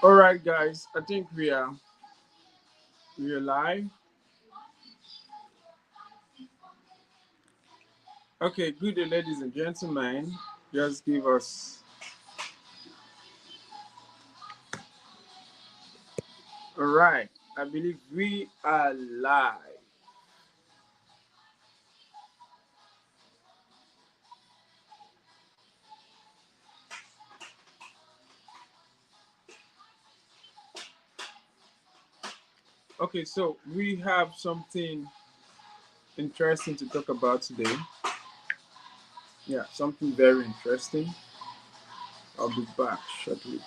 All right, guys. I think we are live. Okay, good day, ladies and gentlemen. Just give us. All right. I believe we are live. Okay, so we have something interesting to talk about today. Yeah, something very interesting. I'll be back shortly.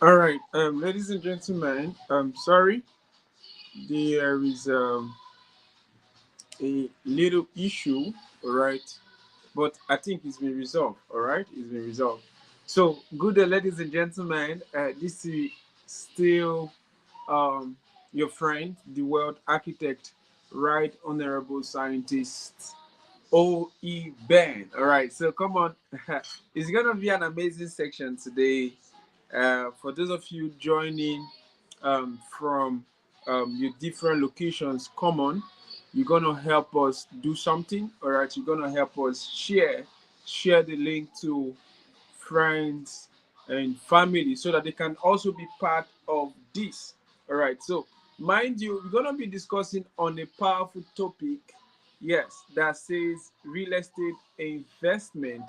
All right, ladies and gentlemen, sorry, there is a little issue, all right, but I think it's been resolved. All right, it's been resolved. So, good day, ladies and gentlemen. This is still um, your friend, the world architect, right honorable scientist O.E. Ben. All right, so come on. It's going to be an amazing section today. For those of you joining from your different locations, come on. You're going to help us do something. All right, you're going to help us share the link to friends and family so that they can also be part of this. All right, so mind you, we're going to be discussing on a powerful topic, yes, that says real estate investment,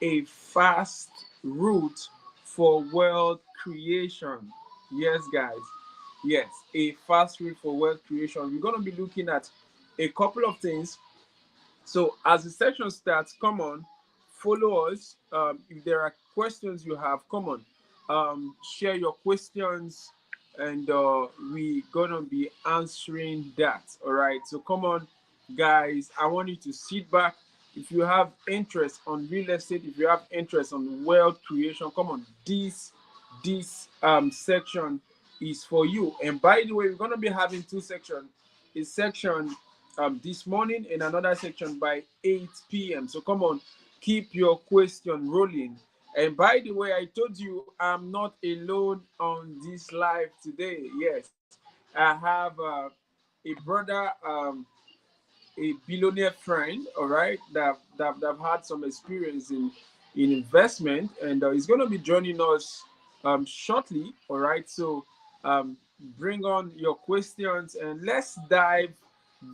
a fast route for wealth creation. Yes, guys, yes, a fast route for wealth creation. We're going to be looking at a couple of things. So as the session starts, come on, follow us. If there are questions you have, come on, share your questions, and we gonna be answering that. All right. So come on, guys. I want you to sit back. If you have interest on real estate, if you have interest on wealth creation, come on. This section is for you. And by the way, we're gonna be having two sections. A section this morning in another section by 8 p.m. So come on, keep your question rolling. And by the way, I told you I'm not alone on this live today. Yes, I have a brother, a billionaire friend, all right, that had some experience in investment, and he's going to be joining us shortly. All right, so um, bring on your questions and let's dive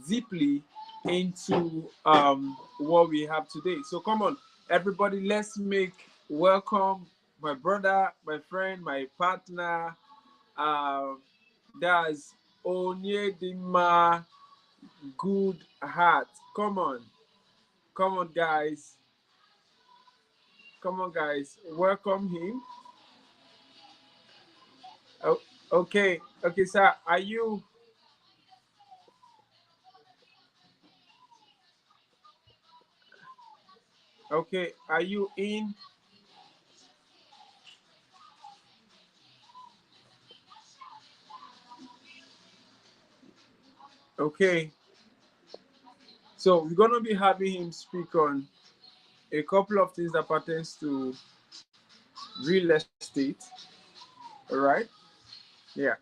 deeply into what we have today. So come on, everybody, let's make welcome my brother, my friend, my partner. Uh, that's Onyedima Good Heart. Come on, guys. Come on, guys. Welcome him. Oh, okay, sir. Are you okay? Are you in? Okay. So we're gonna be having him speak on a couple of things that pertains to real estate. All right. Yeah.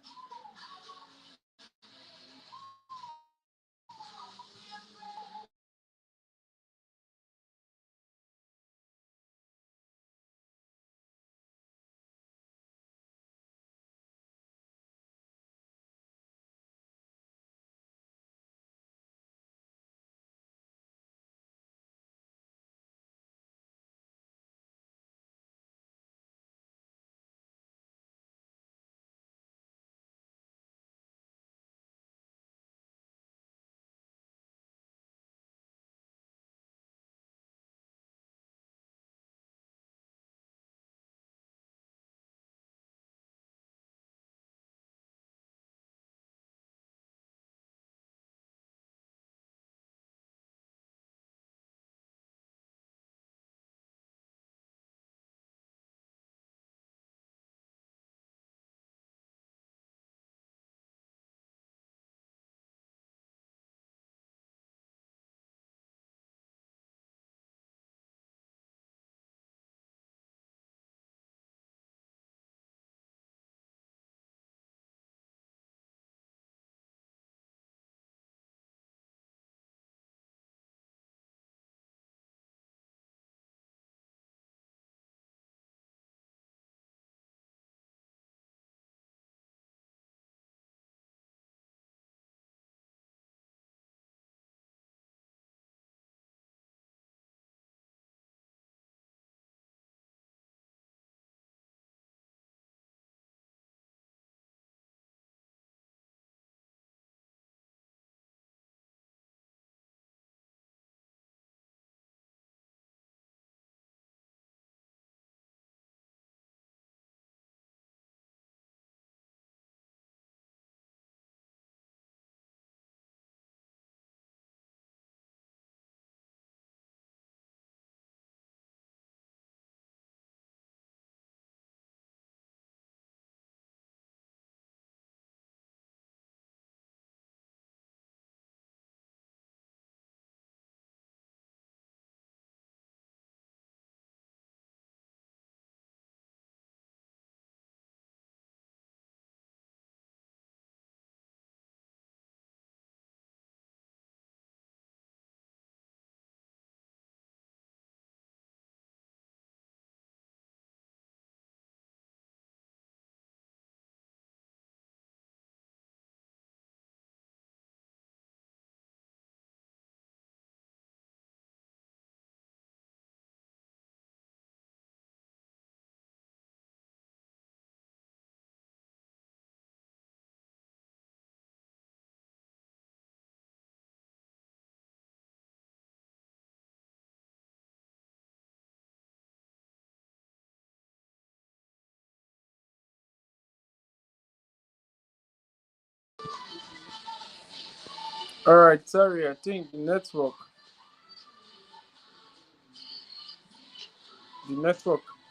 All right, sorry, I think the network.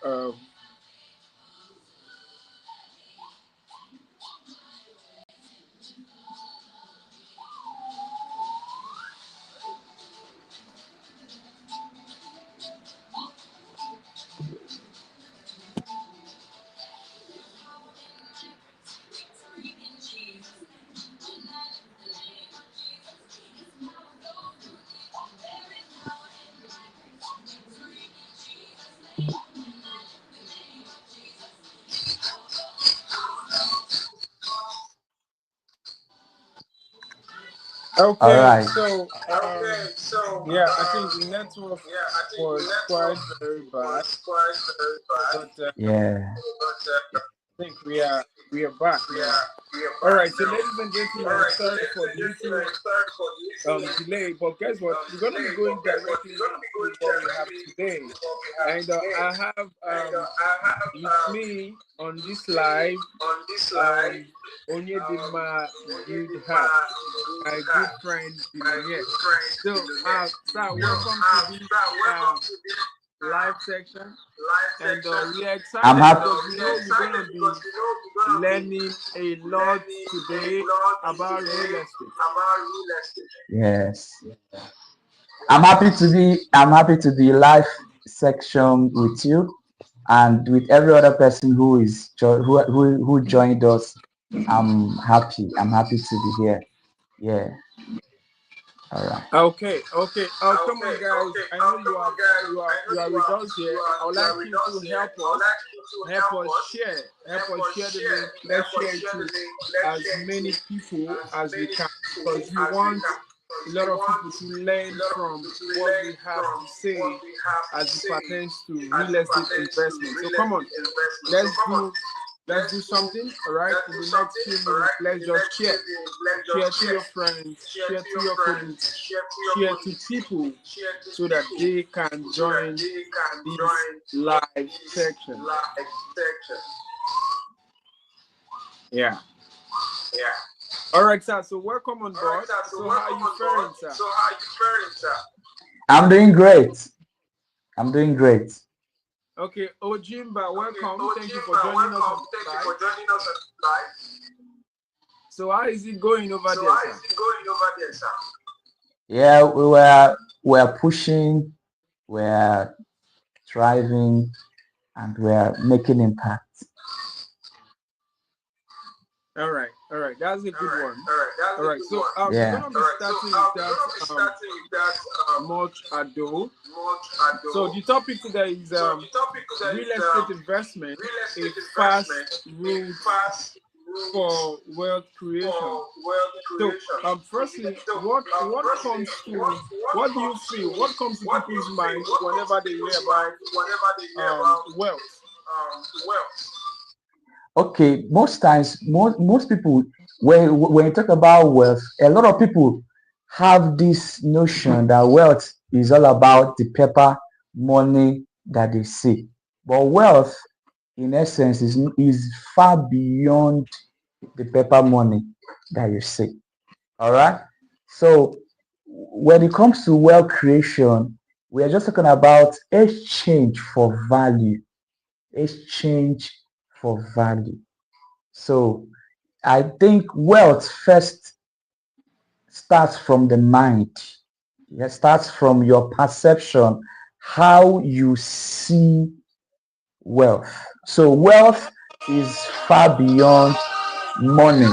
Um, All okay, right. so yeah, I think the network was quite very bad, but Yeah. I think we are back now. All right, so ladies and gentlemen, sorry for the little delay, but guess what? We're gonna be going directly into what we have today, and I have with me on this live um Onyedima Good Heart, my good friend Billionaire. So, sir, welcome to this live section, and we are I'm excited happy. because we know we're gonna be learning a lot today about real estate. Yes. I'm happy to be live section with you and with every other person who joined us. I'm happy. I'm happy to be here. Yeah. All right. Okay, okay. Come on, guys. I know you are with us here. I would like you to help us share the link. Let's share it to as many people as we can because we want a lot of people to learn from what we have to say as it pertains to real estate investment. So come on, let's do let's do something. All right, in the next few minutes, let's just share to your friends, share to your colleagues, share to people so that they can join this live section. Yeah. All right, sir. So welcome on board. So how are you faring, sir? I'm doing great. I'm doing great. Okay, Ojimba, welcome. Thank you for joining us on this live. So how is it going over there, sir? Yeah, we're pushing, we're thriving, and we're making impact. All right. That's a good one. All right. So we're Yeah. gonna be starting without much ado. So the topic today is real estate investment, a fast route for wealth creation. So firstly, what do you feel? What comes to people's mind whenever they hear about wealth? Okay, most times, most people, when you talk about wealth, a lot of people have this notion that wealth is all about the paper money that they see. But wealth, in essence, is far beyond the paper money that you see. All right. So when it comes to wealth creation, we are just talking about exchange for value, exchange for value. So I think wealth first starts from the mind. It starts from your perception, how you see wealth. So wealth is far beyond money,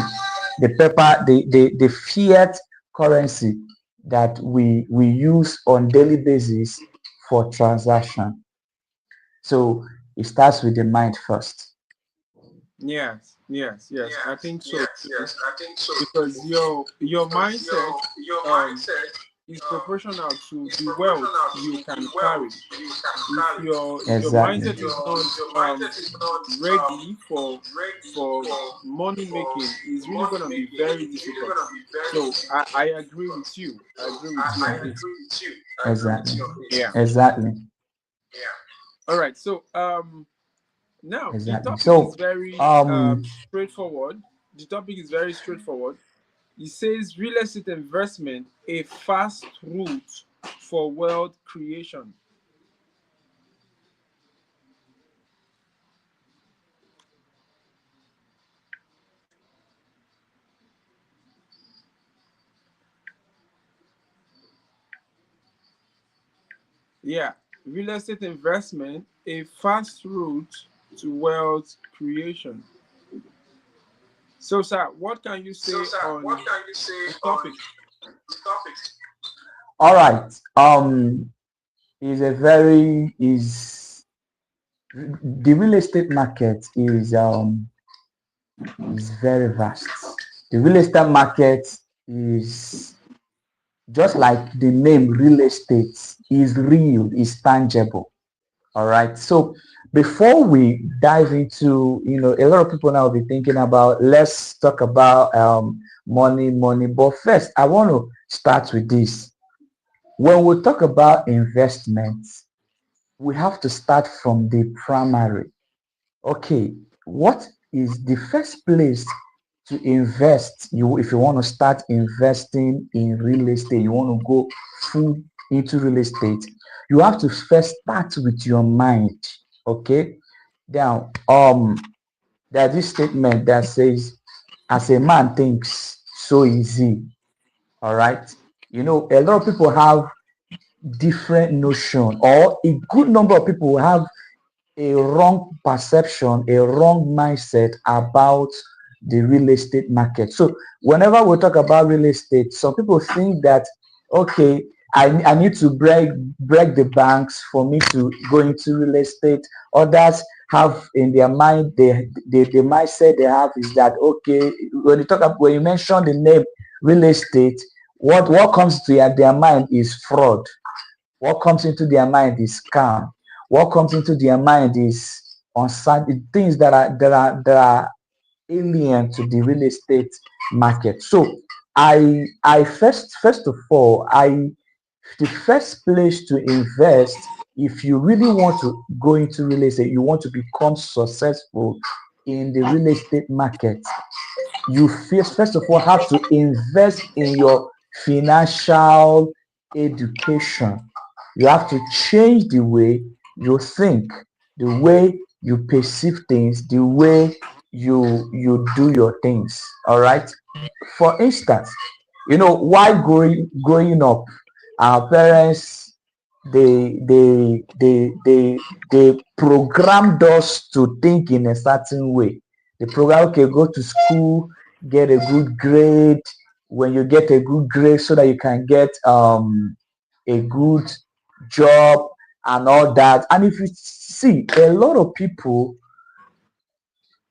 the paper, the fiat currency that we use on daily basis for transaction. So it starts with the mind first. Yes. I think so too. Because your mindset um is proportional to the wealth you can carry. If your Exactly. mindset is not ready for money making, it's really gonna be very difficult. So I agree with you. I agree with you on this. Exactly. Yeah. Exactly. All right. So now the Exactly. topic is So very um straightforward. The topic is very straightforward. It says real estate investment, a fast route for wealth creation. Yeah, real estate investment, a fast route to wealth creation. So, sir, what can you say on the topic? All right. Is a very is the real estate market is very vast. The real estate market is just like the name real estate is real, is tangible. All right. So before we dive into, a lot of people now will be thinking about, let's talk about money. But first, I want to start with this. When we talk about investments, we have to start from the primary. Okay, what is the first place to invest? You, if you want to start investing in real estate, you want to go full into real estate, you have to first start with your mind. Okay, now there's this statement that says, as a man thinks, so is he. All right, a lot of people have different notion, or a good number of people have a wrong perception, a wrong mindset about the real estate market. So whenever we talk about real estate, some people think that, okay, I need to break the banks for me to go into real estate. Others have in their mind, the mindset they have is that, okay, when you mention the name real estate, what comes to their mind is fraud. What comes into their mind is scam. What comes into their mind is uncertain things that are alien to the real estate market. So I first of all, the first place to invest, if you really want to go into real estate, you want to become successful in the real estate market, you first of all have to invest in your financial education. You have to change the way you think, the way you perceive things, the way you do your things. All right. For instance, while growing up, our parents, they programmed us to think in a certain way. They program, okay, go to school, get a good grade. When you get a good grade, so that you can get a good job and all that. And if you see, a lot of people,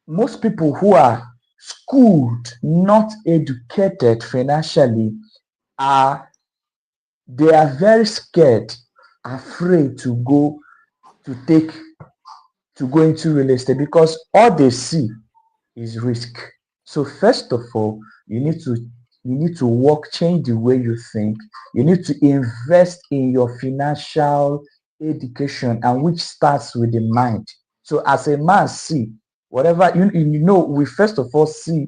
most people who are schooled, not educated financially, are they are very scared, afraid to take to go into real estate, because all they see is risk. So first of all, you need to work, change the way you think. You need to invest in your financial education, and which starts with the mind. So as a man, see whatever we first of all see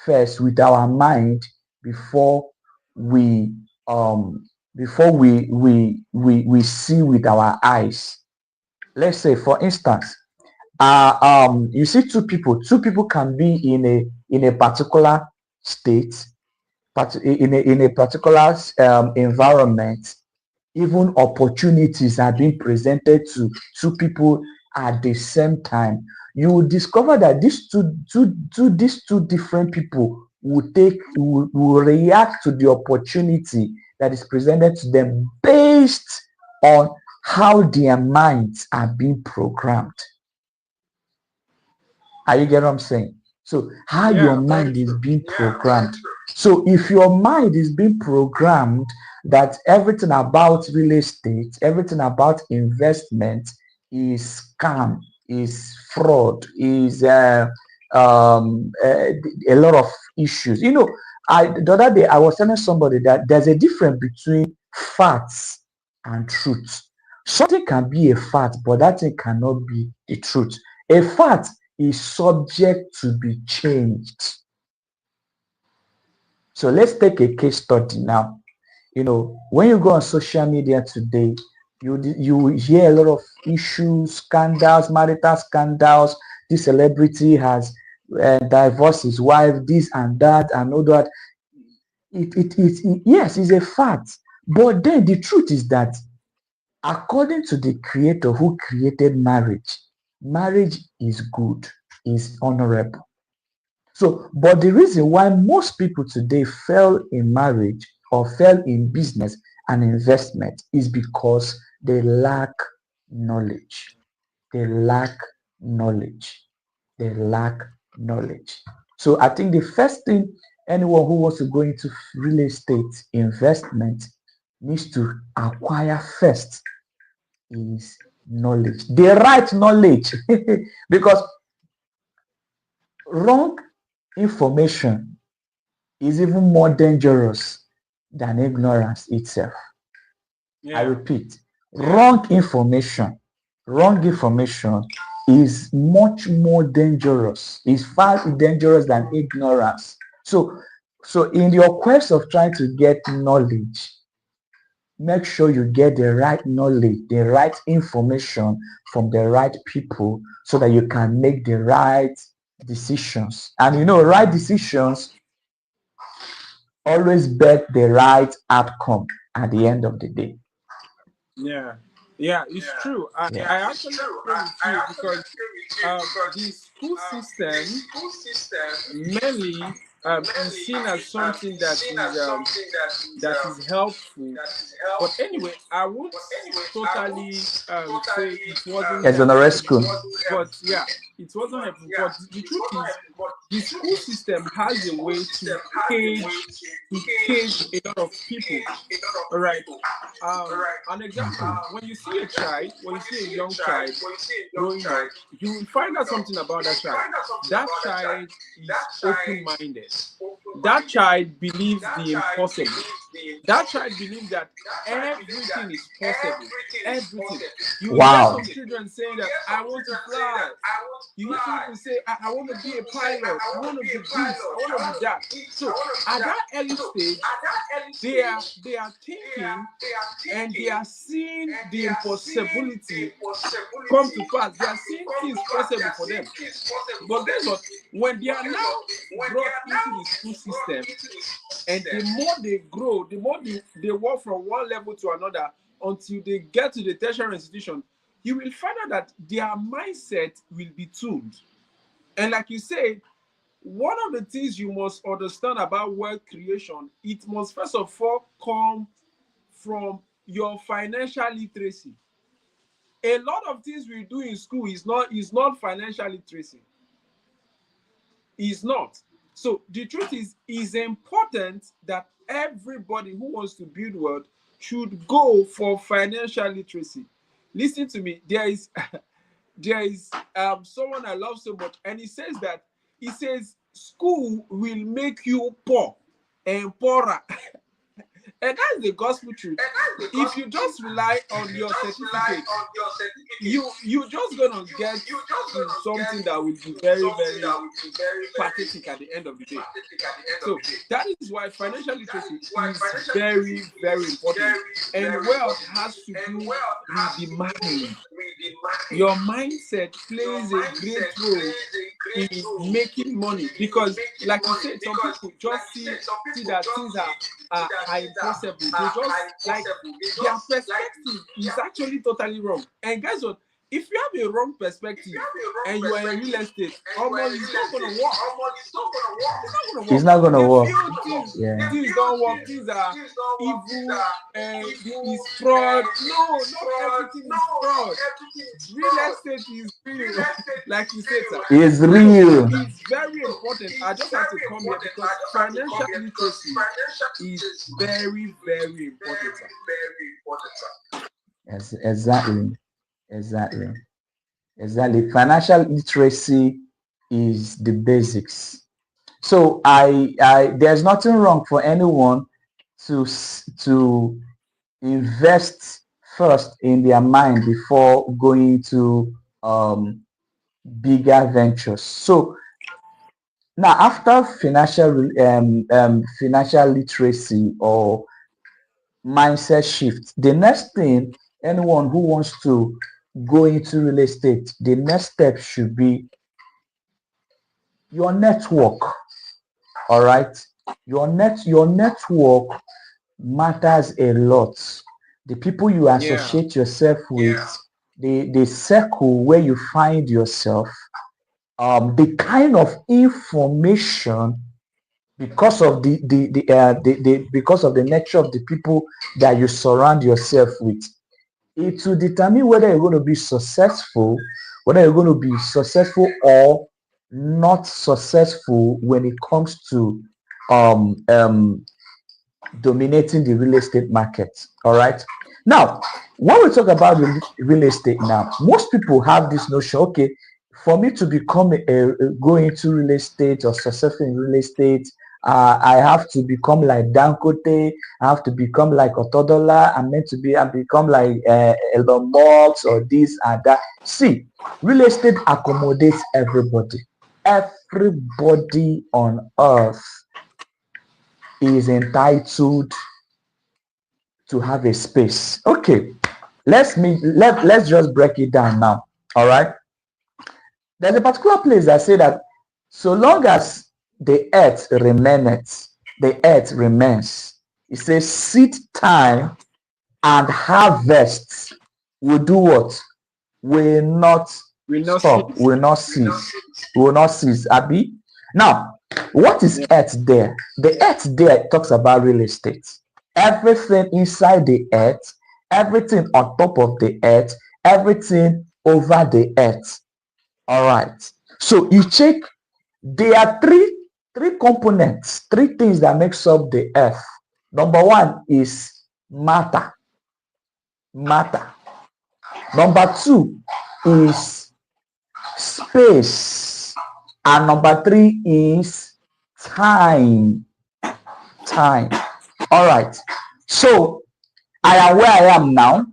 first with our mind before we we see with our eyes. Let's say, for instance, you see two people can be in a particular state, in a particular environment. Even opportunities are being presented to two people at the same time. You will discover that these two different people will react to the opportunity that is presented to them based on how their minds are being programmed. Are you get what I'm saying? So how your Yeah, very mind is true. being programmed. So if your mind is being programmed that everything about real estate, everything about investment is scam, is fraud, is a lot of issues. The other day I was telling somebody that there's a difference between facts and truth. Something can be a fact, but that thing cannot be the truth. A fact is subject to be changed. So let's take a case study now. When you go on social media today, you will hear a lot of issues, scandals, marital scandals. This celebrity has divorced his wife, this and that and all that. Yes, it's a fact. But then the truth is that according to the creator who created marriage, marriage is good, is honorable. So, but the reason why most people today fail in marriage or fail in business and investment is because they lack knowledge. They lack knowledge. They lack knowledge. So I think the first thing anyone who wants to go into real estate investment needs to acquire first is knowledge. The right knowledge. Because wrong information is even more dangerous than ignorance itself. I Yeah. repeat, wrong information is much more dangerous, is far dangerous than ignorance. So in your quest of trying to get knowledge, make sure you get the right knowledge, the right information from the right people so that you can make the right decisions. And right decisions always bet the right outcome at the end of the day. Yeah, yeah, it's true. I actually agree with you because the school system mainly is seen as something that is helpful. But anyway, I won't totally say it wasn't As an helpful. school. But yeah, it wasn't helpful. But the truth is, the school system has a way to cage a lot of people. All right. An example: when you see a young child growing up, you will find out something about that child. That child is open-minded. That child believes the impossible. That child believes that everything is possible. Everything. You will hear Wow. some children saying that I want to fly. You hear some people say, I want to be a pilot. I want to be this. I want to be that. So at that early stage, they are thinking and they are seeing the impossibility come to pass. They are seeing things possible for them. But guess what? When they are now brought into the school system, and the more they grow, the more they walk from one level to another until they get to the tertiary institution, you will find out that their mindset will be tuned. And like you said, one of the things you must understand about wealth creation, it must first of all come from your financial literacy. A lot of things we do in school is not financial literacy. Is not. So the truth is, it's important that everybody who wants to build wealth should go for financial literacy. Listen to me. There is someone I love so much, and he says school will make you poor and poorer. And that's the gospel truth. If you just rely on your certificate, you just gonna get to something that will be very, very pathetic at the end of the day. So that is why financial literacy is very, very important. And wealth has to do with the mind. Your mindset plays a great role in making money because, like you said, some people just see that things are impossible. They just like their perspective is actually totally wrong. And guess what? If you have a wrong perspective and you are in real estate, almost it's not gonna work. It's not gonna They work. feel things Yeah. things don't work, things are evil and it's fraud. No, not everything is fraud. Real estate is real, like you said, sir. It's So real. it's very important. I just have to come here because financial literacy is very, very important, sir. Yes, exactly. Exactly. Exactly. Financial literacy is the basics. So there's nothing wrong for anyone to invest first in their mind before going to bigger ventures. So Now, after financial literacy or mindset shift, the next thing anyone who wants to go into real estate, the next step should be your network. All right, your network matters a lot. The people you Yeah. associate yourself with, the circle where you find yourself, the kind of information, because of because of the nature of the people that you surround yourself with, it will determine whether you're going to be successful, or not successful when it comes to um, um, dominating the real estate market. All right. Now, when we talk about real estate now, most people have this notion, okay, for me to become go into real estate or successful in real estate, I have to become like Dangote, I have to become like Otodola, I'm meant to be, I become like Elon Musk or this and that. See, real estate accommodates everybody. Everybody on earth is entitled to have a space. Okay, let's just break it down now. All right. There's a particular place that say that so long as the earth remains. It says seed time and harvest will do what? Will not Will not stop, cease. will not cease, will not cease. Abby. Now, what is Yeah. earth there? The earth there talks about real estate. Everything inside the earth, everything on top of the earth, everything over the earth. All right. So you check, there are three components, three things that makes up the earth. Number one is matter. Matter. Number two is space. And number three is time. Time. All right. So I am where I am now.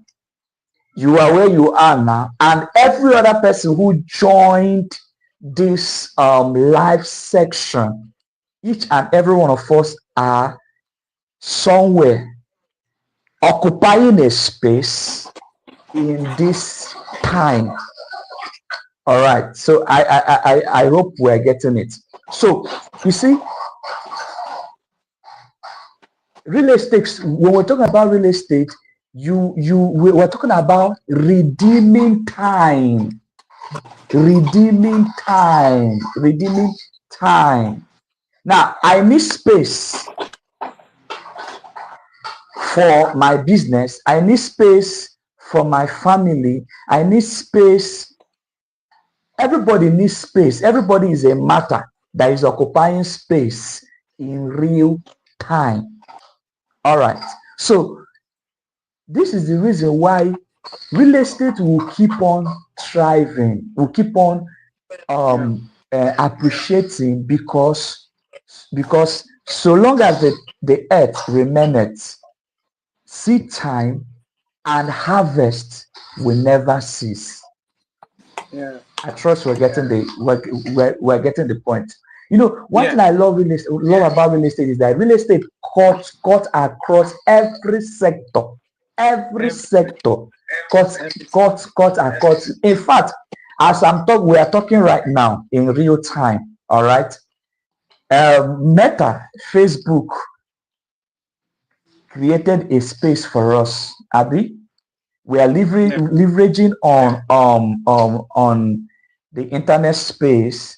You are where you are now. And every other person who joined this live section, each and every one of us are somewhere occupying a space in this time. All right. So I hope we're getting it. So you see, real estate, when we're talking about real estate, we're talking about redeeming time. Redeeming time. Redeeming time. Now, I need space for my business. I need space for my family. I need space. Everybody needs space. Everybody is a matter that is occupying space in real time. All right. So this is the reason why real estate will keep on thriving, will keep on Yeah. appreciating, because so long as the earth remaineth, seed time and harvest will never cease. Yeah. I trust we're getting the point. You know, one Yeah. thing I love about real estate is that real estate cut across every sector, every Every, sector, cut everything. cut across. In fact, as we are talking right now in real time. All right, Meta, Facebook created a space for us, Abby. We are Yeah. leveraging on the internet space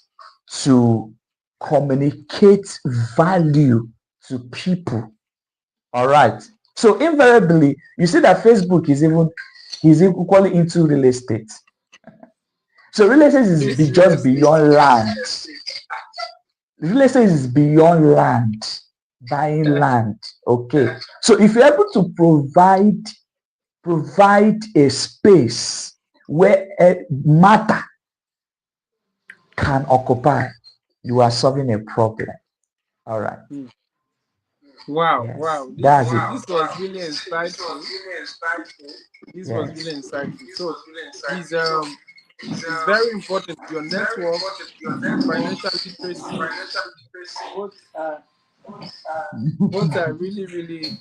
to communicate value to people. All right. So invariably, you see that Facebook is equally into real estate. So real estate is This real just estate. beyond land. Real estate is beyond land, buying land. Okay. So if you're able to provide a space where matter can occupy, you are solving a problem. All right. Hmm. Wow. Yes, Wow. that's it. This was really insightful. This was Yes. really insightful. So please It's very important. Your network, financial literacy, both are both are really really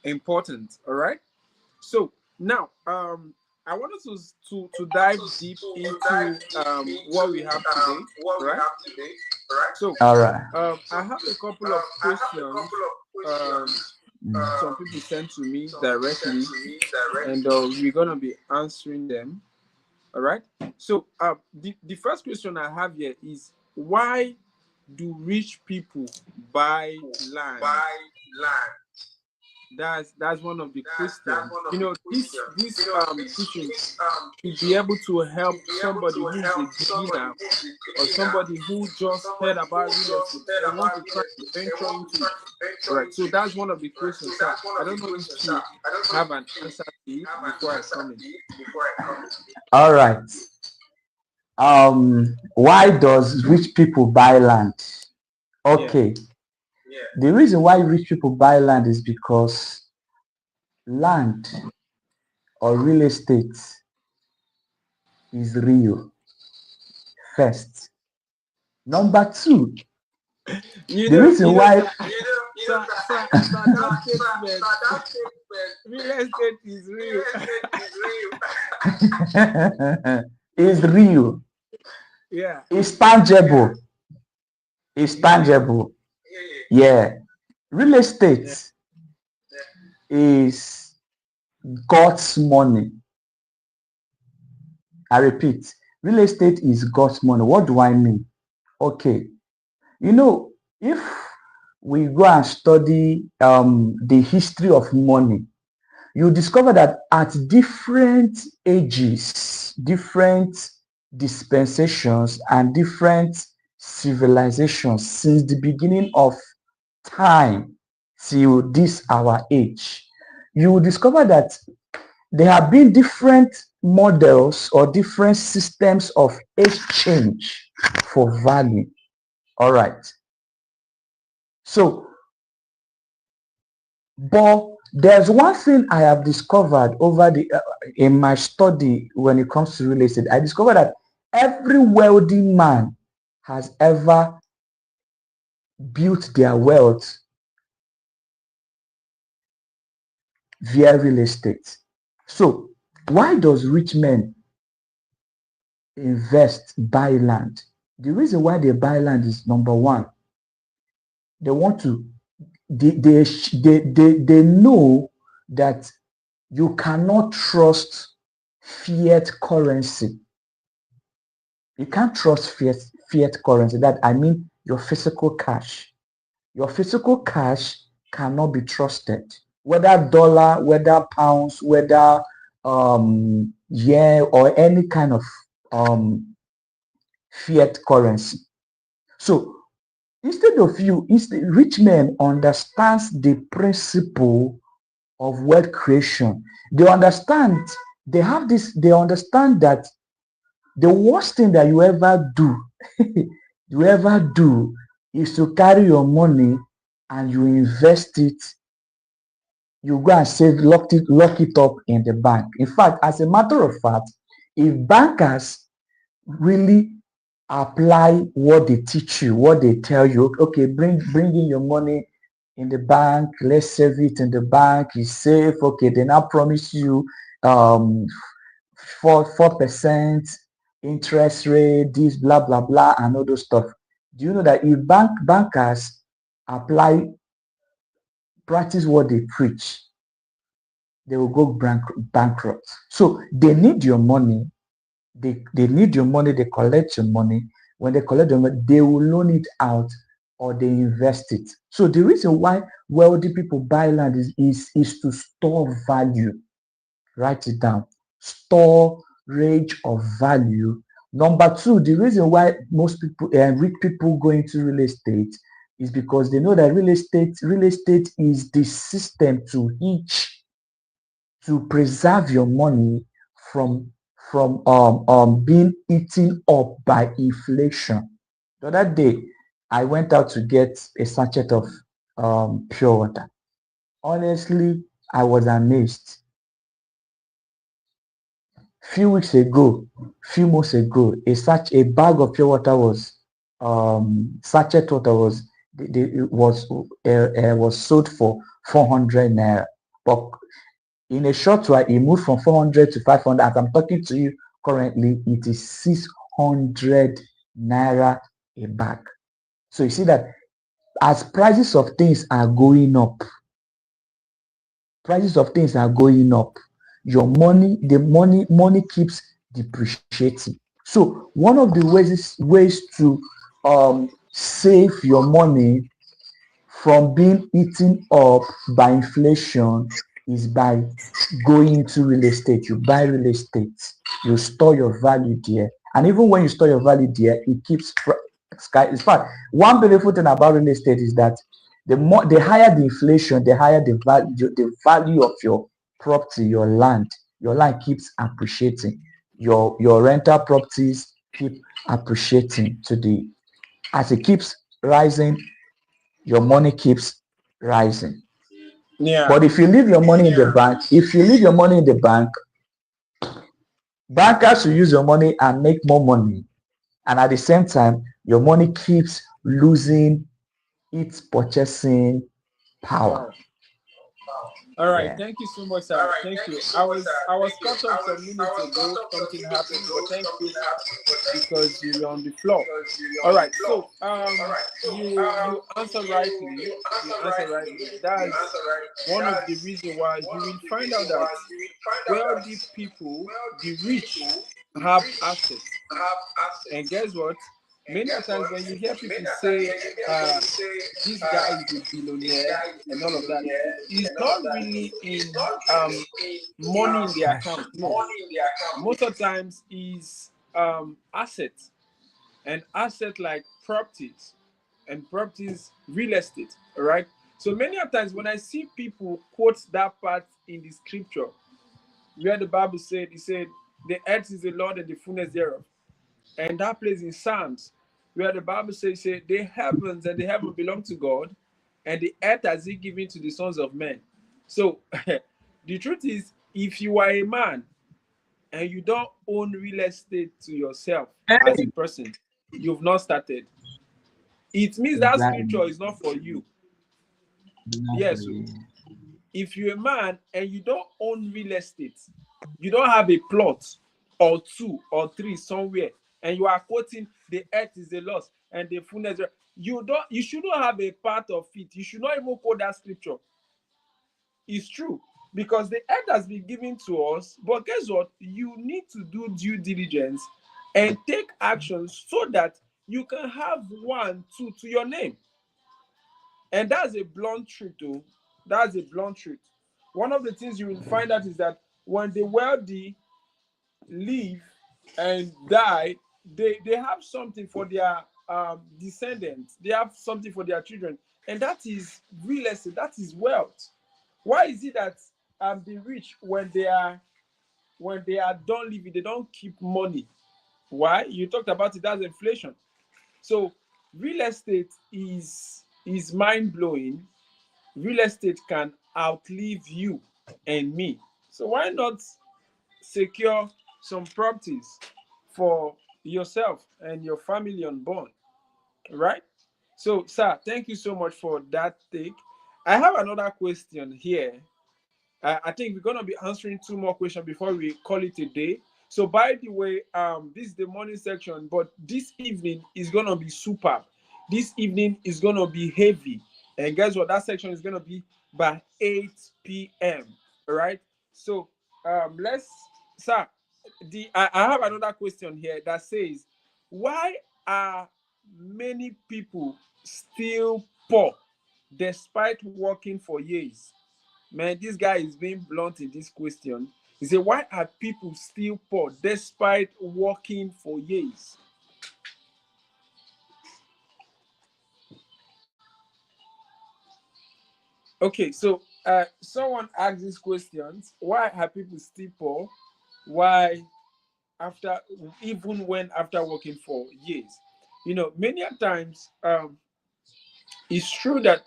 important. All right. So now, I wanted to dive deep into what we have today. All right. So, All right. I have a couple of questions. Um, some people sent to me directly, and we're gonna be answering them. All right. So, the first question I have here is, why do rich people buy land? That's one of the questions. This teaching should be able to help somebody who is a beginner, or somebody who just heard about real estate and want to try to venture into it. All right. So that's one of the questions, sir. I don't know if you have an answer to it before I come in. All right. Why does rich people buy land? Yeah. Okay. The reason why rich people buy land is because land or real estate is real. First. Number two, You the know, reason why that statement, real estate is real. is real. Yeah. It's tangible. It's tangible. Yeah. Real estate is God's money. I repeat, real estate is God's money. What do I mean? Okay. You know, if we go and study the history of money, you discover that at different ages, different dispensations, and different civilizations since the beginning of time till this our age, you will discover that there have been different models or different systems of exchange for value. All right. So, but there's one thing I have discovered over the in my study when it comes to real estate. I discovered that every wealthy man has ever built their wealth via real estate. So, why does rich men invest, buy land? The reason why they buy land is number one, they want to, they know that you cannot trust fiat currency. You can't trust fiat currency. That I mean your physical cash. Your physical cash cannot be trusted. Whether dollar, whether pounds, whether yen or any kind of fiat currency. So rich men understands the principle of wealth creation. They understand that the worst thing that you ever do is to carry your money and you invest it, you go and save, lock it up in the bank. In fact, as a matter of fact, if bankers really apply what they teach you, what they tell you, okay, bring in your money in the bank, let's save it in the bank, it's safe, okay, they now promise you 4% interest rate, this blah blah blah and all those stuff. Do you know that if bankers practice what they preach, they will go bankrupt? So they need your money. They need your money. They collect your money. When they collect your money, they will loan it out or they invest it. So the reason why wealthy people buy land is to store value. Write it down. Storage of value. Number two, the reason why most people rich people go into real estate is because they know that real estate is the system to preserve your money from being eaten up by inflation. The other day, I went out to get a sachet of pure water. Honestly, I was amazed. few weeks ago, few months ago, a bag of pure water was sachet water was sold for 400 naira. But in a short while, it moved from 400 to 500. As I'm talking to you currently, it is 600 naira a bag. So you see that as prices of things are going up, your money keeps depreciating. So one of the ways to save your money from being eaten up by inflation is by going into real estate. You buy real estate, you store your value there, and even when you store your value there, it keeps sky. In fact, one beautiful thing about real estate is that the higher the inflation, the higher the value of your property, your land keeps appreciating. Your rental properties keep appreciating to the as it keeps rising, your money keeps rising. Yeah. But if you leave your money in the bank, bankers will use your money and make more money. And at the same time, your money keeps losing its purchasing power. Wow. All right, Yeah. thank you so much, sir. Thank you. I was cut off some minutes ago. Something happened, but thank you because you were on the floor. All right, so you answer rightly. You answer rightly. That's one of the reasons why you will find out that wealthy people, the rich, have assets. And guess what? Many a times when you hear people say, uh, this guy is a billionaire and all of that, it's not really in money in the account. No, most of the times is assets, and asset like properties, and properties, real estate. All right. So many a times when I see people quote that part in the scripture where the Bible said, "He said, the earth is the Lord and the fullness thereof." And that place in Psalms, where the Bible says, the heavens and the heaven belong to God, and the earth has He given to the sons of men. So the truth is, if you are a man and you don't own real estate to yourself as a person, you've not started. It means that Exactly. scripture is not for you. Yes. So if you're a man and you don't own real estate, you don't have a plot or two or three somewhere, and you are quoting the earth is the loss and the fullness, you shouldn't have a part of it. You should not even quote that scripture. It's true, because the earth has been given to us, but guess what? You need to do due diligence and take action so that you can have one, two to your name. And that's a blunt truth, though. That's a blunt truth. One of the things you will find out is that when the wealthy live and die, they have something for their descendants. They have something for their children, and that is real estate. That is wealth. Why is it that the rich, when they are done living, they don't keep money? Why? You talked about it as inflation. So real estate is mind blowing. Real estate can outlive you and me. So why not secure some properties for yourself and your family unborn, right? So, sir, thank you so much for that take. I have another question here. I think we're gonna be answering two more questions before we call it a day. So, by the way, this is the morning section, but this evening is gonna be super. This evening is gonna be heavy, and guess what? That section is gonna be by 8 p.m. All right. So, let's, sir. I have another question here that says, why are many people still poor despite working for years? Man, this guy is being blunt in this question. He said, why are people still poor despite working for years? Okay, so someone asked these questions. Why are people still poor? Why after, even when after working for years? Many a times, it's true that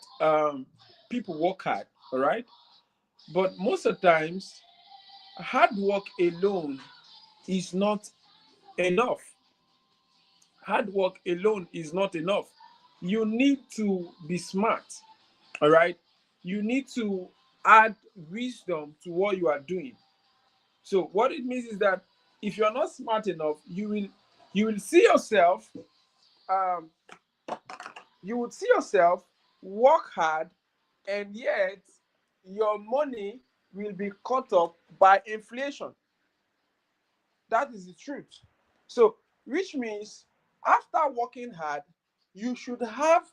people work hard, all right? But most of the times, hard work alone is not enough. Hard work alone is not enough. You need to be smart. All right. You need to add wisdom to what you are doing. So what it means is that if you're not smart enough, you will see yourself, um, you would see yourself work hard, and yet your money will be caught up by inflation. That is the truth. So, which means after working hard, you should have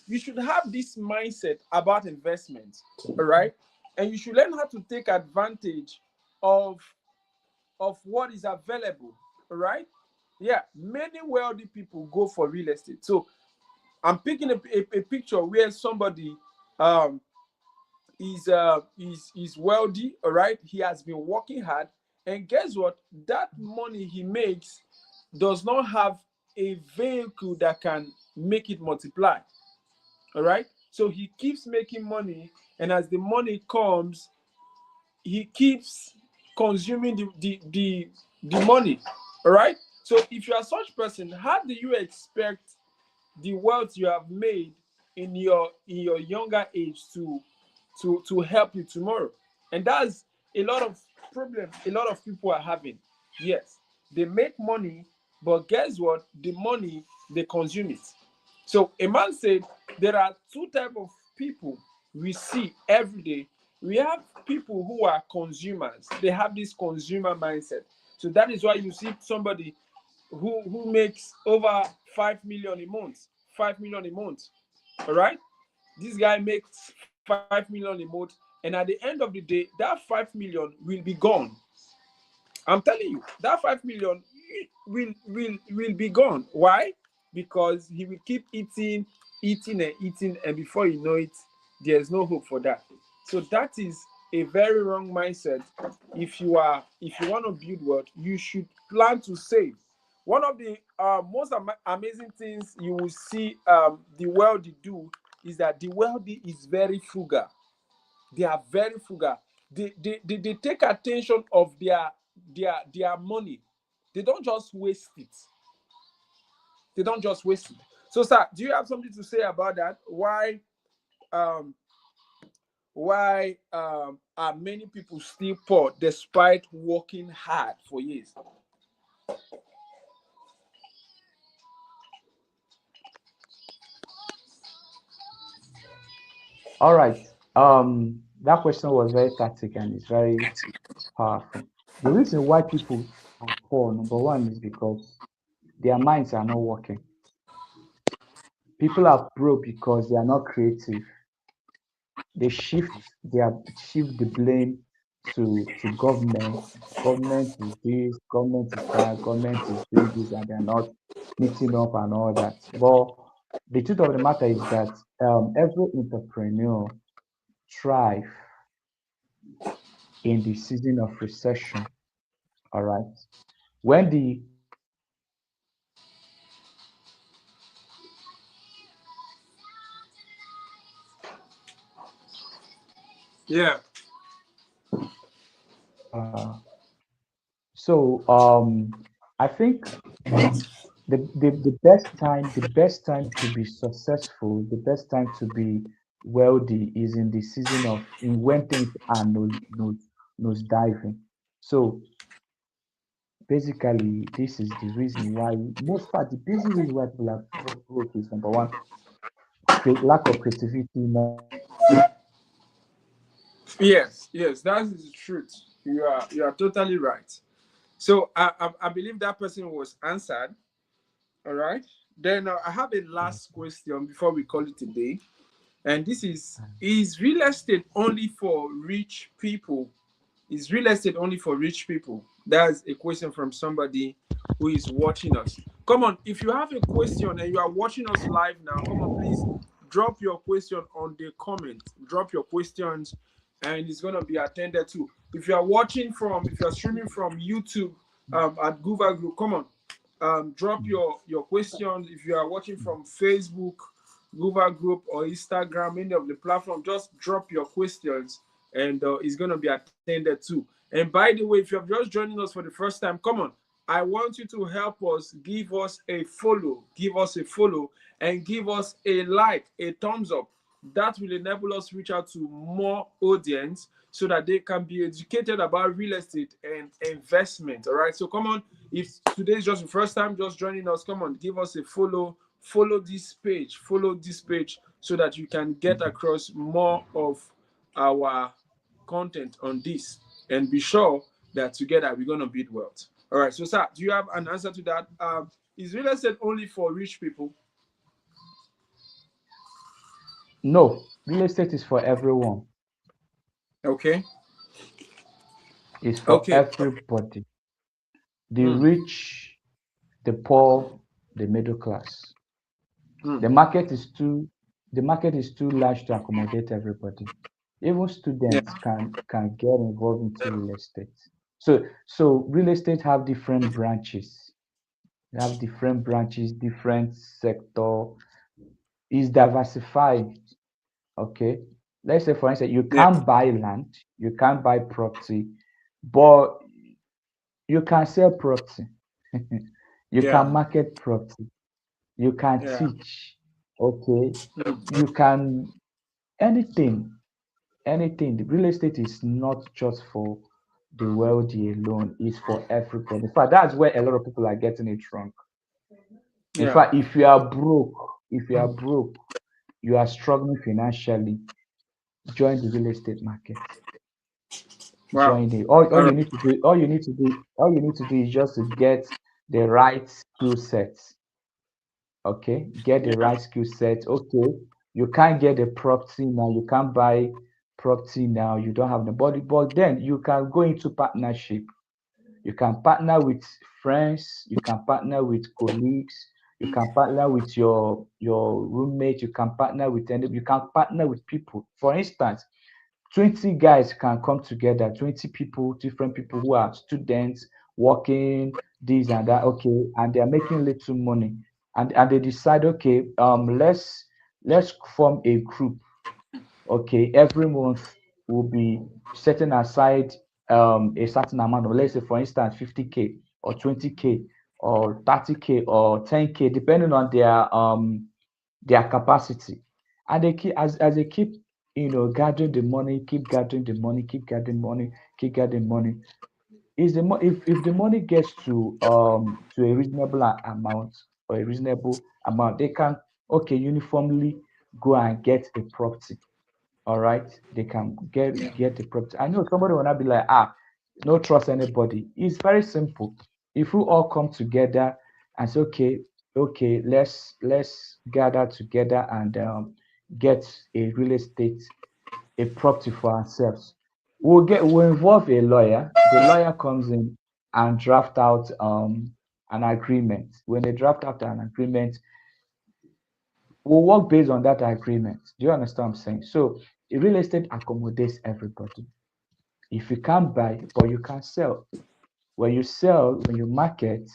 you should have this mindset about investment, all right? And you should learn how to take advantage of what is available, all right? Yeah, many wealthy people go for real estate. So I'm picking a picture where somebody um is wealthy, all right? He has been working hard, and guess what? That money he makes does not have a vehicle that can make it multiply, all right? So he keeps making money, and as the money comes, he keeps consuming the money, all right? So if you are such person, how do you expect the wealth you have made in your younger age to help you tomorrow? And that's a lot of problems a lot of people are having. Yes, they make money, but guess what? The money, they consume it. So a man said there are two type of people we see every day. We have people who are consumers. They have this consumer mindset. So that is why you see somebody who makes over 5 million a month. 5 million a month. All right. This guy makes 5 million a month, and at the end of the day, that 5 million will be gone. I'm telling you, that 5 million will be gone. Why? Because he will keep eating, eating, and eating, and before you know it, there's no hope for that. So that is a very wrong mindset. If you want to build wealth, you should plan to save. One of the most amazing things you will see the wealthy do is that the wealthy is very frugal. They are very frugal. They take attention of their money. They don't just waste it. They don't just waste it. So, sir, do you have something to say about that? Um why are many people still poor despite working hard for years? All right. That question was very tactical and it's very powerful. The reason why people are poor, number one, is because their minds are not working. People are broke because they are not creative. They shift the blame to government. Government is this, government is that, government is doing this, and they're not meeting up and all that. But the truth of the matter is that every entrepreneur thrive in the season of recession. All right. When the Yeah. so I think the best time to be successful, the best time to be wealthy is in the season of in when things are nose diving. So basically, this is the reason why most part the basic reason why people are broke is number one, lack of creativity. Yes, yes, that is the truth. You are totally right. So I believe that person was answered. All right. Then I have a last question before we call it a day. And this is real estate only for rich people? Is real estate only for rich people? That's a question from somebody who is watching us. Come on, if you have a question and you are watching us live now, come on, please drop your question on the comment. Drop your questions, and it's gonna be attended to. If you are streaming from YouTube at Google Group, come on, drop your questions. If you are watching from Facebook, Google Group, or Instagram, any of the platform, just drop your questions, and it's going to be attended to. And by the way, if you're just joining us for the first time, come on. I want you to help us, give us a follow, and give us a like, a thumbs up. That will enable us reach out to more audience so that they can be educated about real estate and investment. All right. So come on. If today is just the first time just joining us, come on, give us a follow. Follow this page so that you can get across more of our content on this, and be sure that together we're going to build wealth. All right. So, sir, do you have an answer to that? Is real estate only for rich people? No, real estate is for everyone. Okay. It's for Okay. everybody. The Hmm. rich, the poor, the middle class. Hmm. The market is too large to accommodate everybody. Even Yeah. students can get involved into real estate. So real estate have different branches. They have different branches, different sector. Is diversified. Okay. Let's say for instance, you Yeah. can't buy land, you can't buy property, but you can sell property. You can Yeah. market property. You can Yeah. teach. Okay. Hmm. You can anything, anything. The real estate is not just for the wealthy alone, it's for everybody. In fact, that's where a lot of people are getting it wrong. In Yeah. fact, if you are broke, you are struggling financially, join the real estate market. Wow. Join it. All All you right. need to do, all you need to do is just to get the right skill sets. Okay, get the Yeah. right skill set. Okay, you can't get a property now, you can't buy property now, you don't have the body, but then you can go into partnership. You can partner with friends, you can partner with colleagues, you can partner with your roommate, you can partner with you can partner with people. For instance, 20 guys can come together, 20 people, different people who are students, working, this and that, okay, and they are making little money. And they decide, okay, let's form a group. Okay, every month will be setting aside a certain amount of, let's say for instance, 50K or 20K or 30K or 10K, depending on their capacity. And they keep as they keep gathering the money, keep gathering the money, keep gathering money, keep gathering money. Is the if the money gets to a reasonable amount or a reasonable amount, they can, okay, uniformly go and get a property. All right, they can get the property. I know somebody will not be like, no trust anybody. It's very simple. If we all come together and say, okay, let's gather together and get a real estate, a property for ourselves. We'll involve a lawyer. The lawyer comes in and draft out an agreement. When they draft out an agreement, we'll work based on that agreement. Do you understand what I'm saying? So real estate accommodates everybody. If you can't buy, but you can sell. When you sell, when you market,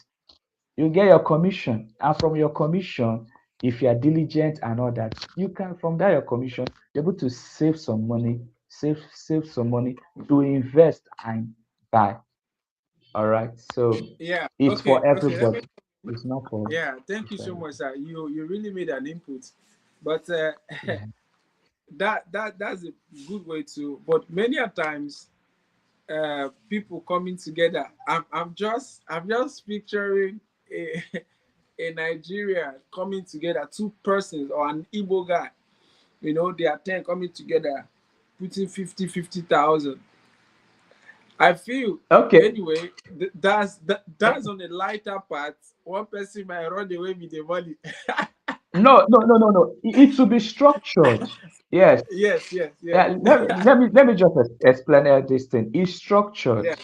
you get your commission. And from your commission, if you are diligent and all that, you can from that your commission, be able to save some money, save some money to invest and buy. All right. So Yeah. it's Okay. for Okay. Let me. everybody. It's not for Yeah. Thank it's you for so everybody. much, sir. You really made an input, but Yeah. that's a good way to. But many a times, people coming together. I'm just picturing a a Nigeria coming together, two persons or an Igbo guy. They are 10 coming together, putting 50,000. I feel Okay. anyway. That's on the lighter part. One person might run away with the money. No, no, no, no, no. It should be structured. Yes. Yes, yes, yes. Yeah. Let me just explain this thing. It's structured. Yeah,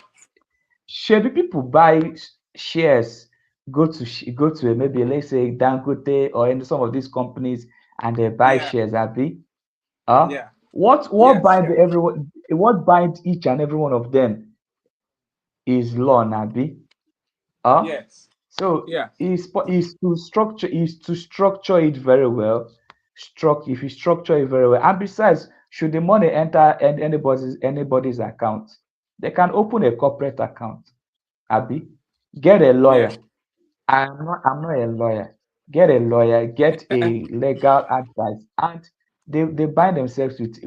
Share the people buy shares, go to maybe let's say Dangote or in some of these companies, and they buy yeah, shares, Abi. Uh, yeah. what Yes, bind yeah. everyone? What bind each and every one of them is law, Abi. Uh, Yes. so Yeah. is to structure it very well. If you structure it very well, and besides, should the money enter anybody's account, They can open a corporate account, Abby, get a Yeah. lawyer. I'm not a lawyer. Get a lawyer, get a legal advice, and they bind themselves with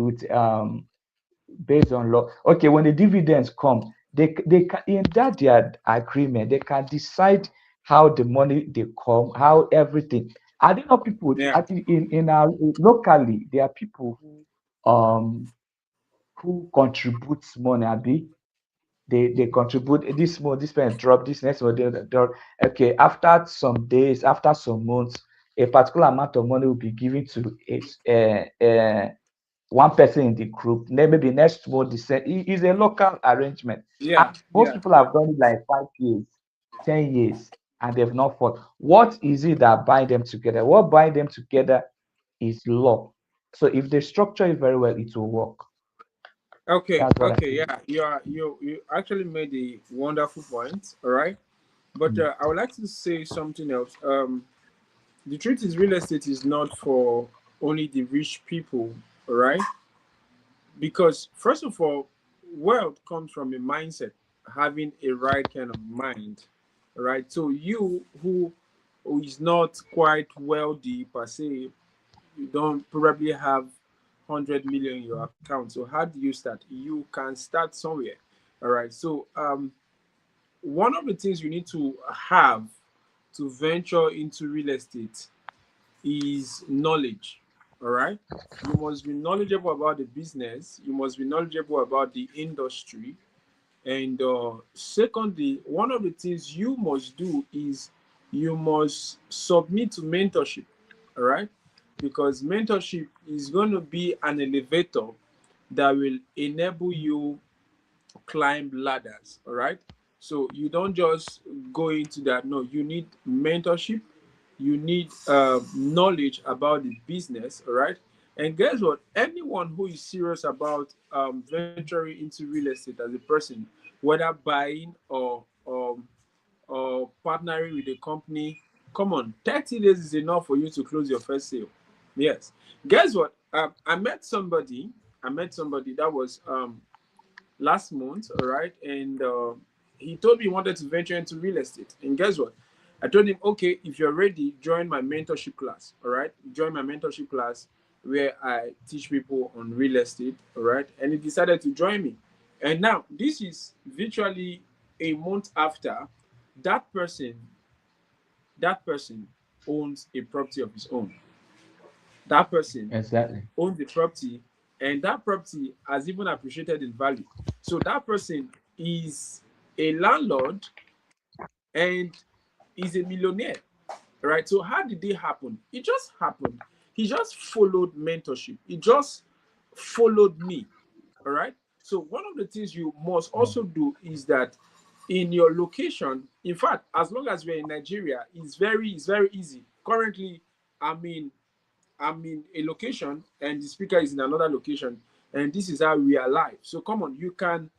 based on law. Okay, when the dividends come, they can, in that their agreement, they can decide how the money they come, how everything. I don't know people Yeah. in our locally, there are people who contributes money, Abi. They contribute this month, this one drop, this next one they drop. Okay, after some days, after some months, a particular amount of money will be given to one person in the group. Then maybe next month, it is a local arrangement. Yeah. And most Yeah. people Yeah. have done it like 5 years, 10 years, and they've not fought. What is it that bind them together? What bind them together is law. So if they structure it very well, it will work. Okay. That's what I Okay. think. Yeah. You actually made a wonderful point. All right. But Mm. I would like to say something else. The truth is, real estate is not for only the rich people. All right. Because first of all, wealth comes from a mindset, having a right kind of mind. All right. So you who is not quite wealthy per se, you don't probably have 100 million in your account. So how do you start? You can start somewhere. All right. So one of the things you need to have to venture into real estate is knowledge. All right. You must be knowledgeable about the business. You must be knowledgeable about the industry. And secondly, one of the things you must do is you must submit to mentorship. All right. Because mentorship is going to be an elevator that will enable you climb ladders. All right. So you don't just go into that. No, you need mentorship. You need knowledge about the business. All right. And guess what? Anyone who is serious about venturing into real estate as a person, whether buying or partnering with a company, come on, 30 days is enough for you to close your first sale. Yes. Guess what? I met somebody. I met somebody that was last month, all right, and he told me he wanted to venture into real estate. And guess what? I told him, okay, if you're ready, join my mentorship class, all right? Join my mentorship class where I teach people on real estate, all right? And he decided to join me. And now, this is virtually a month after that person, that person owns a property of his own. That person Exactly. owns the property, and that property has even appreciated in value. So that person is a landlord and is a millionaire, right? So how did it happen? It just happened. He just followed mentorship. He just followed me, all right? So one of the things you must Mm. also do is that in your location, in fact, as long as we're in Nigeria, it's very easy. Currently, I mean, I'm in a location and the speaker is in another location, and this is how we are live. So come on, you can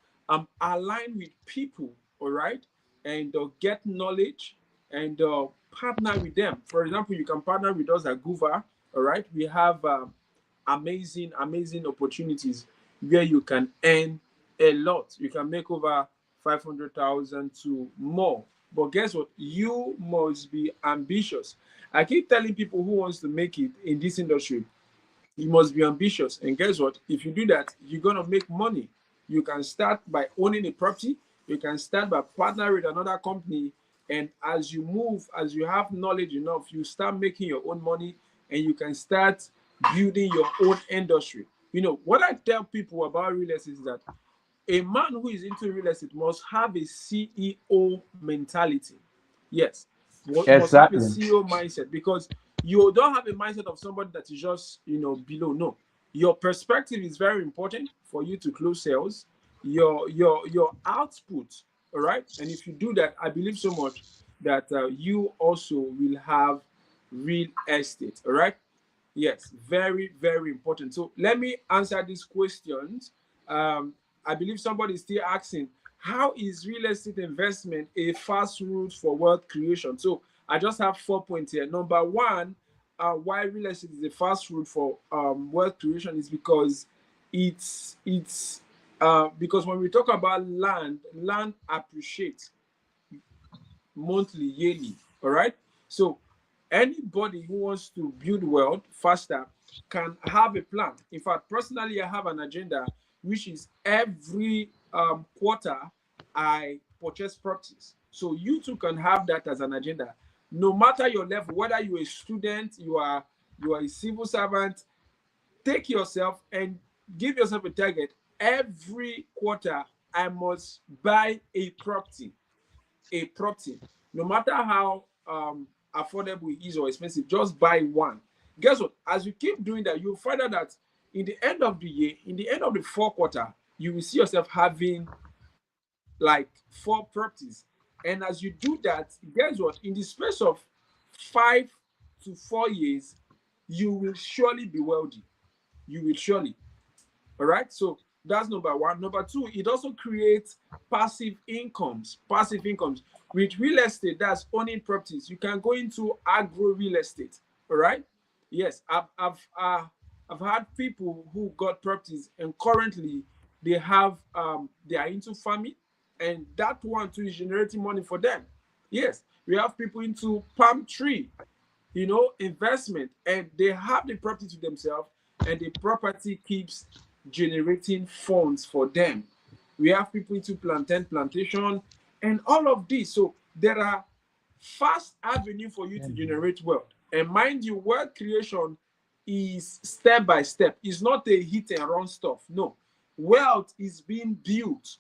align with people, all right, and get knowledge and partner with them. For example, you can partner with us at Guva, all right. We have amazing opportunities where you can earn a lot. You can make over 500,000 to more. But guess what? You must be ambitious. I keep telling people who wants to make it in this industry, you must be ambitious. And guess what? If you do that, you're gonna make money. You can start by owning a property. You can start by partnering with another company. And as you move, as you have knowledge enough, you start making your own money, and you can start building your own industry. You know what I tell people about real estate is that a man who is into real estate must have a CEO mentality. Yes, must have a Exactly. CEO mindset, because you don't have a mindset of somebody that is just below. No, your perspective is very important for you to close sales. Your output, all right. And if you do that, I believe so much that you also will have real estate. All right. Yes, very, very important. So let me answer these questions. Um, I believe somebody is still asking, how is real estate investment a fast route for wealth creation? So I just have 4 points here. Number one, why real estate is a fast route for wealth creation is because it's Because when we talk about land appreciates monthly, yearly. All right. So anybody who wants to build wealth faster can have a plan. In fact, personally, I have an agenda, which is every quarter I purchase properties. So you too can have that as an agenda. No matter your level, whether you're a student, you are a civil servant, take yourself and give yourself a target. Every quarter, I must buy a property, no matter how affordable it is or expensive, just buy one. Guess what? As you keep doing that, you'll find out that in the end of the year, in the end of the fourth quarter, you will see yourself having like four properties. And as you do that, guess what? In the space of 5 to 4 years, you will surely be wealthy. You will surely. All right. So that's number one. Number two, it also creates passive incomes. Passive incomes with real estate, that's owning properties. You can go into agro real estate. All right. Yes, I've had people who got properties and currently they are into farming, and that one too is generating money for them. Yes, we have people into palm tree, investment, and they have the property to themselves, and the property keeps generating funds for them. We have people into plantation and all of this. So there are fast avenue for you to generate wealth. And mind you, wealth creation is step by step. It's not a hit and run stuff. No, wealth is being built.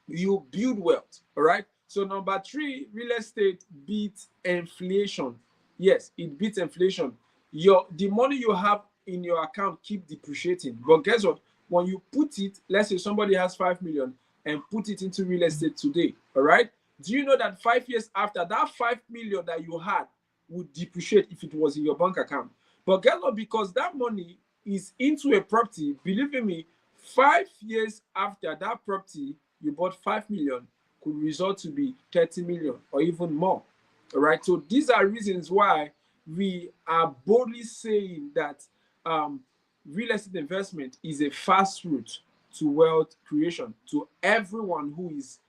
You build wealth. All right. So number three, real estate beats inflation. Yes, it beats inflation. The money you have in your account keep depreciating. But guess what? When you put it, let's say somebody has 5 million and put it into real estate today, all right? Do you know that 5 years after, that 5 million that you had would depreciate if it was in your bank account? But guess what? Because that money is into a property, believe me, 5 years after that property you bought 5 million could result to be 30 million or even more. All right. So these are reasons why we are boldly saying that real estate investment is a fast route to wealth creation to everyone who is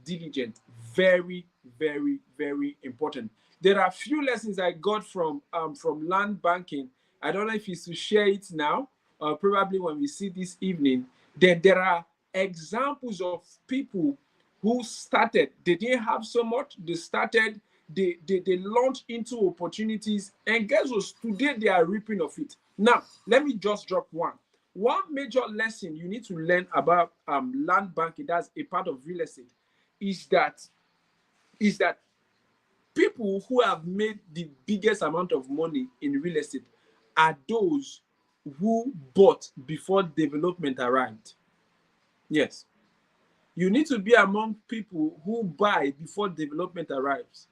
diligent. Very, very, very important. There are a few lessons I got from land banking. I don't know if it's to share it now or probably when we see this evening. Then there are examples of people who started, they didn't have so much, they started, they launched into opportunities, and guess what? Today they are reaping of it. Now, let me just drop one. One major lesson you need to learn about land banking, that's a part of real estate, is that people who have made the biggest amount of money in real estate are those who bought before development arrived. Yes. You need to be among people who buy before development arrives.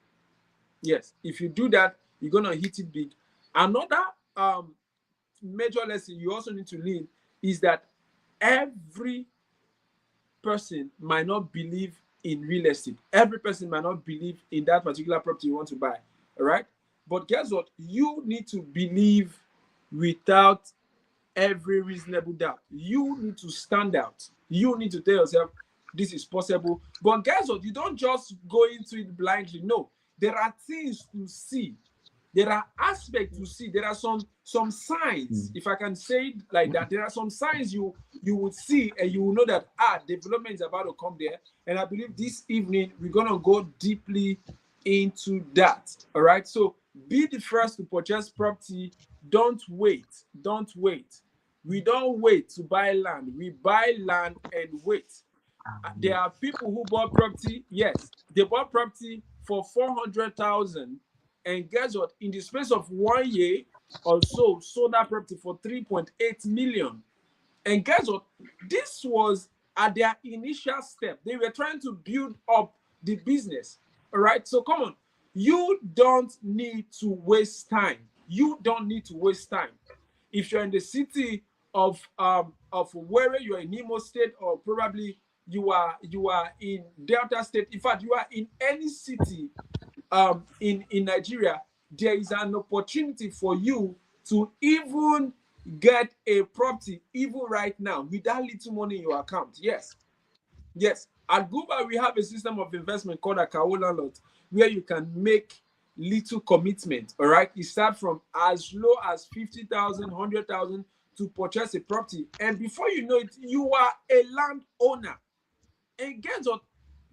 Yes. If you do that, you're going to hit it big. Another major lesson you also need to learn is that every person might not believe in real estate. Every person might not believe in that particular property you want to buy. All right. But guess what? You need to believe without every reasonable doubt. You need to stand out. You need to tell yourself, this is possible. But guess what? You don't just go into it blindly. No, there are things to see. There are aspects to see. There are some signs, if I can say it like that. There are some signs you would see and you will know that development is about to come there. And I believe this evening we're gonna go deeply into that. All right. So be the first to purchase property. Don't wait. Don't wait. We don't wait to buy land. We buy land and wait. There are people who bought property. Yes, they bought property for 400,000, and guess what? In the space of 1 year or so, sold that property for 3.8 million. And guess what? This was at their initial step. They were trying to build up the business. All right. So come on, you don't need to waste time. You don't need to waste time. If you're in the city of where you're in Imo State, or probably you are in Delta State. In fact, you are in any city in Nigeria, there is an opportunity for you to even get a property even right now with that little money in your account. Yes. Yes, at Guba we have a system of investment called a Kawo Landlord, where you can make little commitment. All right, it starts from as low as 50,000, 100,000 to purchase a property, and before you know it, you are a landowner. And guess what?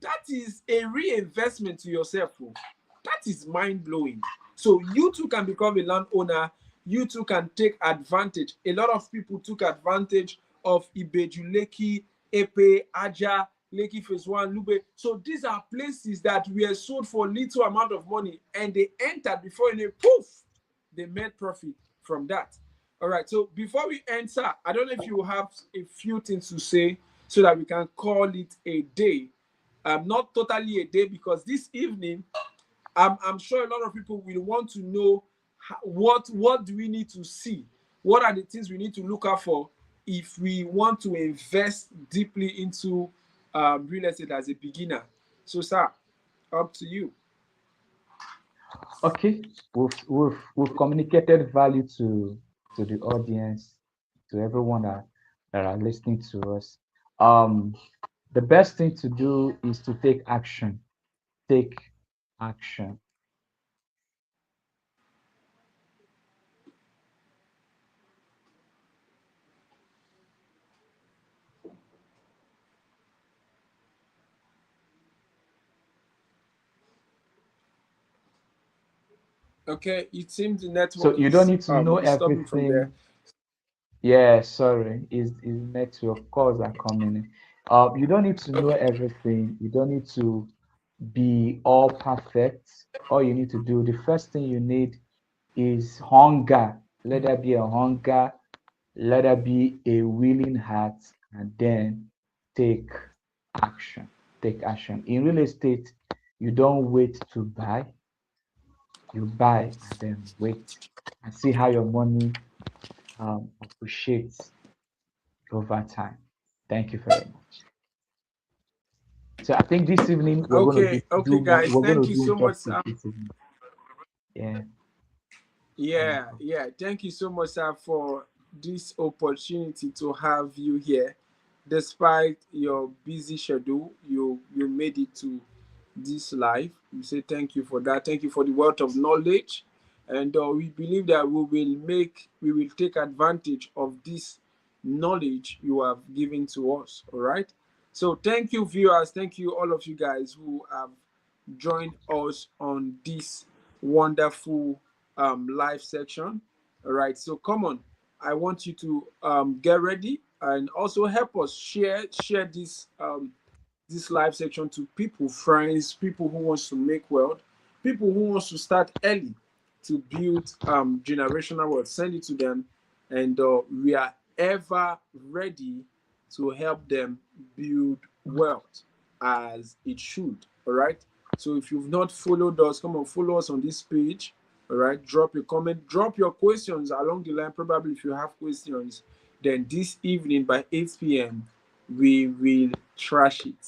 That is a reinvestment to yourself. Oh. That is mind blowing. So you too can become a landowner. You too can take advantage. A lot of people took advantage of Ibeju Lekki, Epe, Aja, Lekki Phase 1, Lube. So these are places that were sold for little amount of money and they entered before you know, poof, they made profit from that. All right. So before we enter, I don't know if you have a few things to say so that we can call it a day. Not totally a day because this evening, I'm sure a lot of people will want to know what do we need to see? What are the things we need to look out for if we want to invest deeply into real estate as a beginner? So, sir, up to you. Okay, we've communicated value to the audience, to everyone that are listening to us. The best thing to do is to take action. Take action. Okay, it seems the So network you don't is need to know disturbing from there. everything. Yeah, sorry, is network calls are coming in. You don't need to know Okay. everything. You don't need to be all perfect. All you need to do, the first thing you need is hunger. Let there be a hunger, let there be a willing heart, and then take action. Take action. In real estate, you don't wait to buy, you buy and then wait and see how your money appreciates over time. Thank you very much. So I think this evening we're going to Okay, okay, do guys. we're going Thank to you do so much, justice sir. this evening. Yeah. Yeah, yeah. Thank you so much, sir, for this opportunity to have you here. Despite your busy schedule, you made it to this live. We say thank you for that. Thank you for the wealth of knowledge, and we believe that we will take advantage of this knowledge you have given to us. All right. So thank you, viewers. Thank you, all of you guys who have joined us on this wonderful live section. All right, so come on, I want you to get ready and also help us share this live section to people, friends, people who wants to make wealth, people who wants to start early to build generational wealth. Send it to them, and we are ever ready to help them build wealth as it should. All right. So if you've not followed us, come on, follow us on this page. All right. Drop your comment, drop your questions along the line. Probably if you have questions, then this evening by 8 p.m. we will trash it.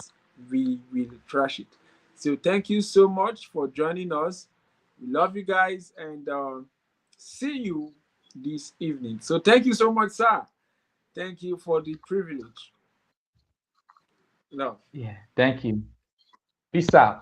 We will trash it. So thank you so much for joining us. We love you guys and see you this evening. So thank you so much, sir. Thank you for the privilege. Love. Yeah. Thank you. Peace out.